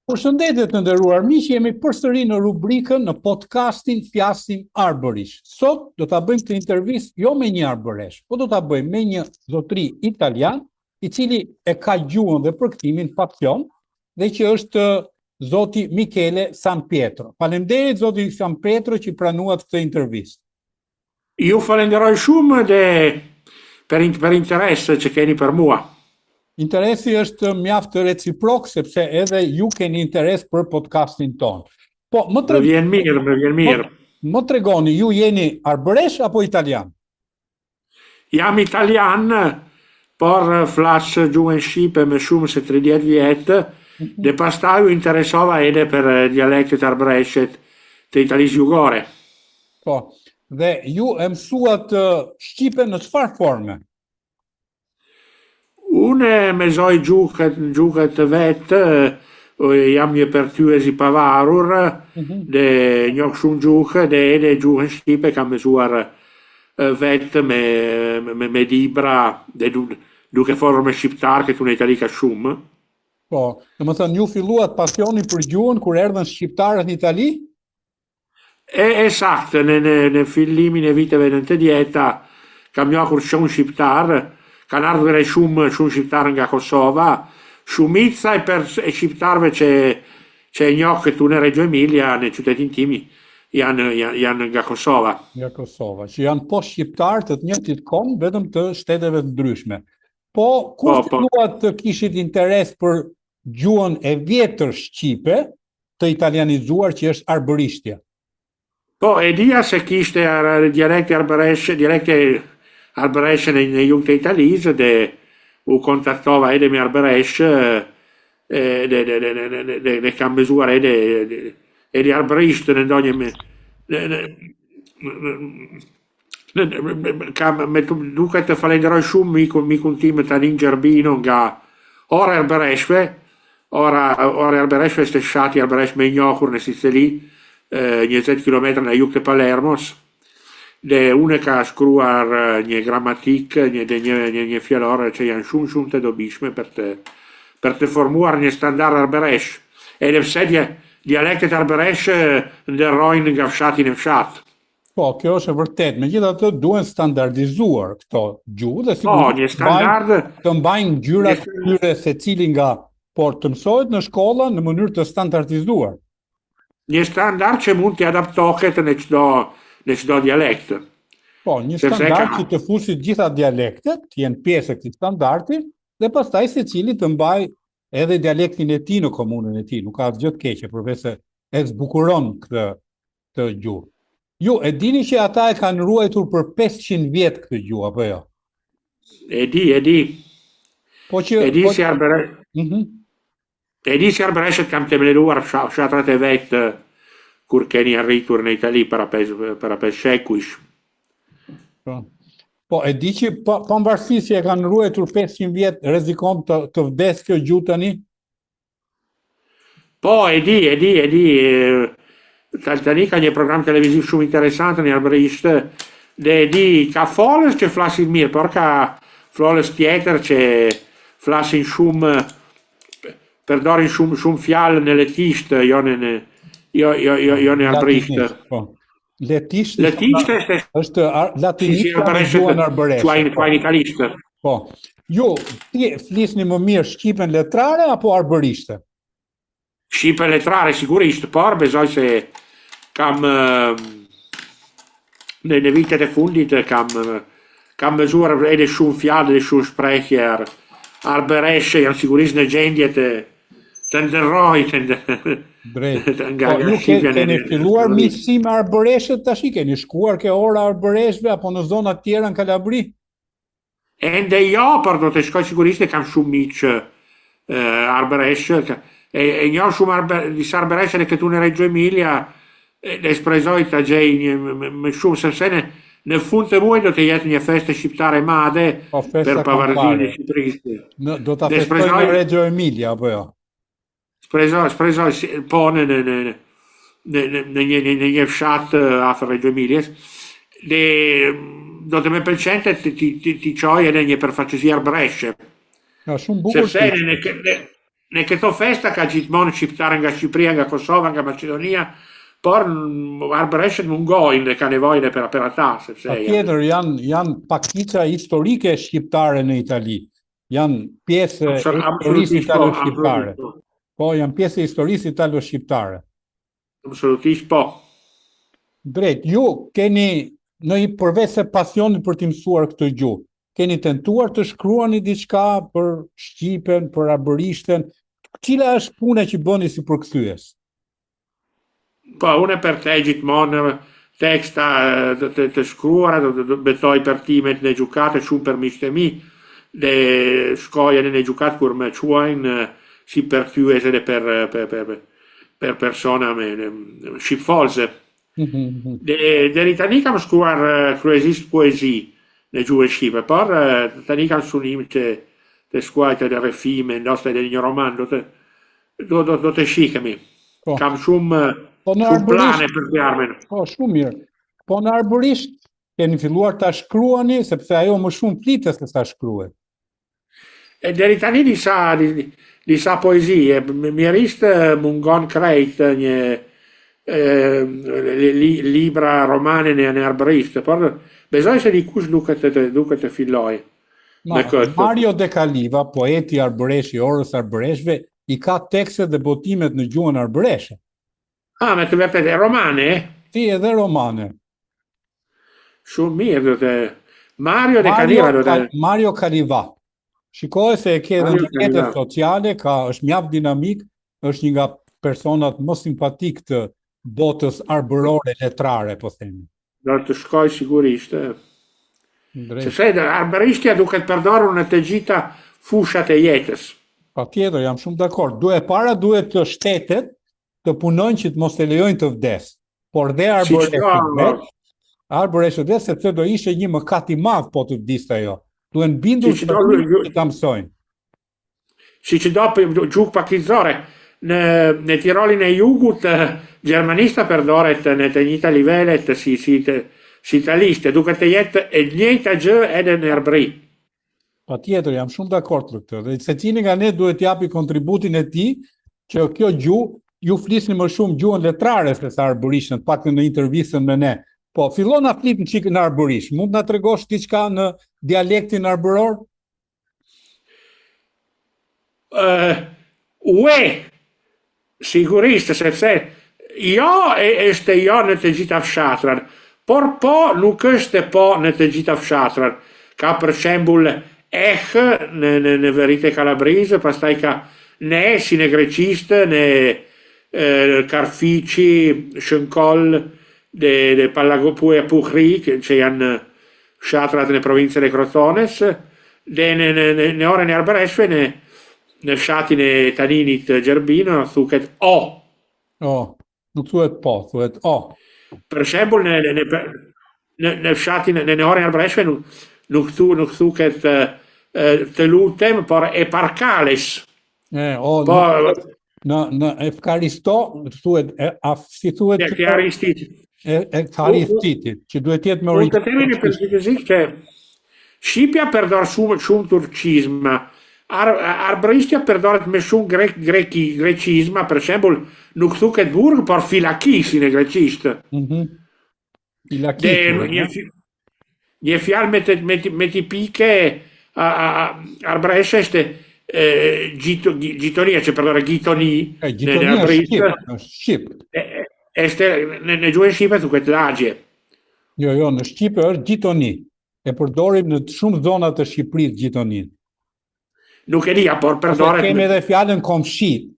Përshëndetje të nderuar miq, jemi përsëri në rubrikën në podcastin Flasim Arbërisht. Sot do ta bëjmë këtë intervistë jo me një arbëresh, po do ta bëjmë me një zotëri italian, i cili e ka gjuhën dhe përktimin pasion, dhe që është zoti Michele San Pietro. Faleminderit zoti San Pietro që pranuat këtë intervistë. Ju falenderoj shumë dhe për interesi që keni për mua. Interesi është mjaft reciprok sepse edhe ju keni interes për podcastin ton. Po, më vjen mirë. Më tregoni, ju jeni arbëresh apo italian? Jam italian, por flas gjuhën shqipe me shumë se 30 vjet, dhe pastaj u interesova edhe për dialektet arbëreshet të Italisë Jugore. Po, dhe ju e mësuat shqipe në çfarë forme? Unë mezoj gjuhët vetë, jam një përthyes i pavarur, dhe njoh shumë gjuhë, dhe edhe gjuhën shqipe kam mësuar vetë me libra, dhe duke forme shqiptar që në Itali ka shumë. Po, domethënë ju filluat pasioni për gjuhën kur erdhën shqiptarët në Itali? Esakt, në fillimin e viteve 90 kam njohur shumë shqiptar. Kanë ardhur shumë shqiptarë nga Kosova, shumica e shqiptarëve që e njoh këtu në Reggio Emilia, në qytetin tim, janë nga Kosova. Nga Kosova, që janë po shqiptarë të njëjtit kom, vetëm të shteteve të ndryshme. Po, kur filluat të kishit interes për gjuhën e vjetër shqipe, të italianizuar që është arbërishtja? Po, e dija se kishte dialekte arbëresh në jug të Italisë, dhe u kontaktova edhe me arbëresh, dhe kam mësuar edhe arbërisht në ndonjë me duke të falenderoj shumë mikun tim Tanin Gjerbino nga ora arbëreshve, ora arbëreshve është shati arbëresh me njohur në Sicili, 20 km në jug të Palermos, dhe unë ka shkruar një gramatik, një fjalore që janë shumë të dobishme për të formuar një standard arbëresh, edhe pse dialektet arbëresh ndërrojnë nga fshati në fshat. Po, kjo është e vërtet, megjithatë duhen standardizuar këto gjuhë dhe sigurisht të mbajnë ngjyrat e tyre secili nga, por të mësohet në shkolla në mënyrë të standardizuar. Një standard që mund të adaptohet në çdo dialekt. Po, një standard që të fusit gjitha dialektet, të jenë pjesë e këtij standardi, dhe pastaj secili të mbaj edhe dialektin e tij në komunën e tij. Nuk ka asgjë të keqe, përveç se e zbukuron këtë gjuhë. Ju e dini që ata e kanë ruajtur për 500 vjet këtë gjuhë apo jo? E di. Po që e di se arbëreshët kam themeluar fshatrat e vetë kur keni arritur në Itali para 5 shekujsh. Po, e di që pavarësisht se e kanë ruajtur 500 vjet, rrezikon të vdes kjo gjuhë tani? Po, e di. Tani ka një program televiziv shumë interesant në arbërisht, dhe e di ka folës që flasin mirë, por ka folës tjetër që flasin shumë, përdorin shumë fjalë në letisht, jo në arbërisht. Letisht është latinisht në gjuhën arbëreshe. Quajnë italisht. Po. Ju flisni më mirë shqipen letrare apo arbërishte? Shqipen letrare sigurisht, por besoj se kam në vitet e fundit kam mësuar edhe shumë fjalë dhe shumë shprehje arbëreshe, janë sigurisht në gjendje të ndërroj nga ju keni filluar miqësi me arbëreshët tash, keni shkuar ke ora arbëreshve apo në zona tjera në Kalabri? Ende jo, por do të shkoj sigurisht, kam shumë miq arbëresh, e njoh shumë disa arbëresh edhe këtu në Reggio Emilia, dhe shpresoj ta gjej më shumë, sepse në fund të muajit do të jetë një festë shqiptare madhe për pavarësinë e Shqipërisë. Do ta festojnë në Reggio Emilia apo jo? Shpresoj po në një fshat afër Reggio Emilias, dhe do të më pëlqente ti çoj edhe një përfaqësi arbëreshe. Shumë bukur. Sepse në këto festa ka gjithmonë shqiptare nga Shqipëria, nga Kosova, nga Macedonia, por arbëreshët mungojnë dhe ka nevojnë për ata, sepse Patjetër janë pakica historike shqiptare në Itali. Janë pjesë e historisë italo-shqiptare. Po, janë pjesë e historisë italo-shqiptare. Absolutisht po. Drejt, ju keni përveç se pasionit për të mësuar këtë gjuhë, keni tentuar të shkruani diçka për shqipen, për arbërishten? Cila është puna që bëni si përkthyes? Po, unë për te gjithmonë teksta të shkruara, do betoj për timet në gjukate shumë për miqtë e mi, dhe shkoja në gjukat kur më quajnë si përkthyes edhe për persona me shqipfolse. Deri tani kam shkruar kryesisht poezi në gjuhën shqipe, por tani kam sunim që të shkruaj edhe rrefime, ndoshta edhe një roman, do të shikemi. Kam shumë plane për të ardhmen. Po, shumë mirë. Po në arbërisht keni filluar ta shkruani, sepse ajo më shumë flitet se sa shkruhet. E deri tani disa poezie, mjerisht mungon krejt një libra romane në arbërisht, por besoj se dikush duket të filloj. Mario De Caliva, poeti arbëresh i orës arbëreshve, i ka tekstet dhe botimet në gjuhën arbëreshe. Me të vërtet e romane? Ti edhe romane. Shumë mirë, Mario De Caliva. Mario Caliva. Shikoj se e ke edhe në rrjetet sociale, është mjaft dinamik, është një nga personat më simpatik të botës arbërore letrare, po themi. Do të shkoj sigurisht. Sepse arbërishtja duket përdorur në të gjitha fushat e jetës. Patjetër, jam shumë dakord. Duhet të shtetet të punojnë që të mos të lejojnë të vdes. Por dhe arbëreshët vetë, sepse do ishe një mëkat i madh po të vdiste ajo. Duhen bindur që ta mësojnë. Si që do gjuhë pakizore, në Tirolin e Jugut, gjermanista përdoret në të njëjta livelet si italishte, duke të jetë e njëjta gjë edhe në arbëri. Patjetër, jam shumë dakord për këtë. Dhe secili nga ne duhet japi kontributin e tij që kjo gjuhë, ju flisni më shumë gjuhën letrare se sa arbërishtën, pak në intervistën me ne. Po, fillon na flit në çik në arbërisht. Mund na tregosh diçka në dialektin arbëror? Sigurisht, sepse jo është jo në të gjitha fshatrat, por po nuk është po në të gjitha fshatrat. Ka për shembull në verite kalabrise, pastaj ka ne si në greqisht, në Karfici, Shënkoll, dhe Pallagopue e Puhri, që janë fshatrat në provincën e Crotones, dhe në orën e arbëreshve, në fshatin e Taninit Gjerbino, thuket o. Nuk thuhet po, thuhet o. Per shembull, në fshatin, në orën e arbëreshve, nuk thuket të lutem, por e parkales. Në Efkaristo, si thuhet e Aristitit. Aristitit, që duhet jetë me origjë. Unë të themi në përgjithësi që Shqipja përdor shumë turqizma, arbërishtja përdoret me shumë greqizma, për shembull, nuk thuket burg, por filaki si në greqisht. Një fjalë me tipike arbëreshe është gjitonia, që përdore gjitoni në Shqip. Në gjuhën shqipe thuket lagje. Jo, në Shqipe është gjitoni. E përdorim në shumë zonat të Shqipërisë gjitonin. Nuk e dia, por përdoret. Kemi edhe fjalën komshi.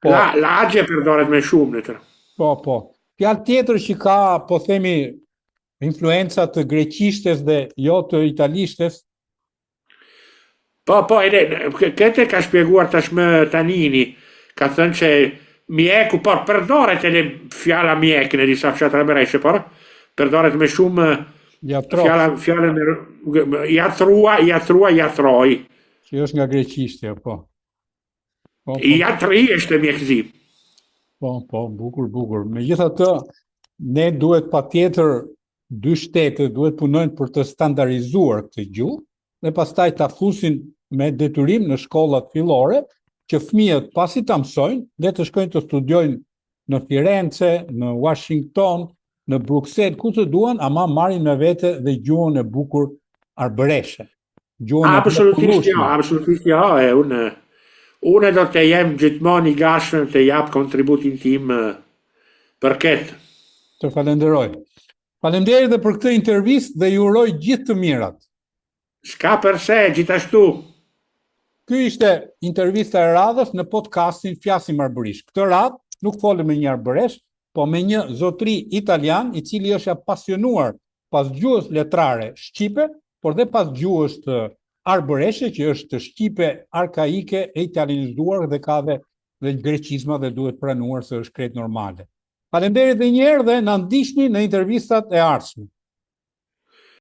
Lagje përdoret me shumë në të. Po. Fjalë tjetër që ka, po themi, influenca të greqishtes dhe jo të italishtes. Po, këtë ka shpjeguar tashmë Tanini, ka thënë që mjeku, por përdoret edhe fjala mjek në disa fshatra arbëreshe, por përdoret me shumë fjalën jatroi. Që është nga greqishtja, po. Jatri është mjekësi. Po, bukur. Megjithatë, ne duhet patjetër dy shtete duhet punojnë për të standardizuar këtë gjuhë dhe pastaj ta fusin me detyrim në shkollat fillore që fëmijët pasi ta mësojnë, dhe të shkojnë të studiojnë në Firenze, në Washington, në Bruxelles, ku të duan, ama marrin me vete dhe gjuhën e bukur arbëreshe. Gjuhën e Absolutisht jo, mrekullueshme. absolutisht jo. Unë do të jem gjithmonë i gatshëm të jap kontributin tim për këtë. Të falenderoj. Faleminderit dhe për këtë intervistë dhe ju uroj gjithë të mirat. S'ka përse, gjithashtu. Ky ishte intervista e radhës në podcastin Flasim Arbërisht. Këtë radhë nuk folëm me një arbëresh, po me një zotëri italian i cili është apasionuar pas gjuhës letrare shqipe, por dhe pas gjuhës të arbëreshe që është shqipe arkaike e italianizuar dhe ka dhe greqizma dhe duhet pranuar se është krejt normale. Faleminderit edhe një herë dhe na ndiqni në intervistat e ardhshme.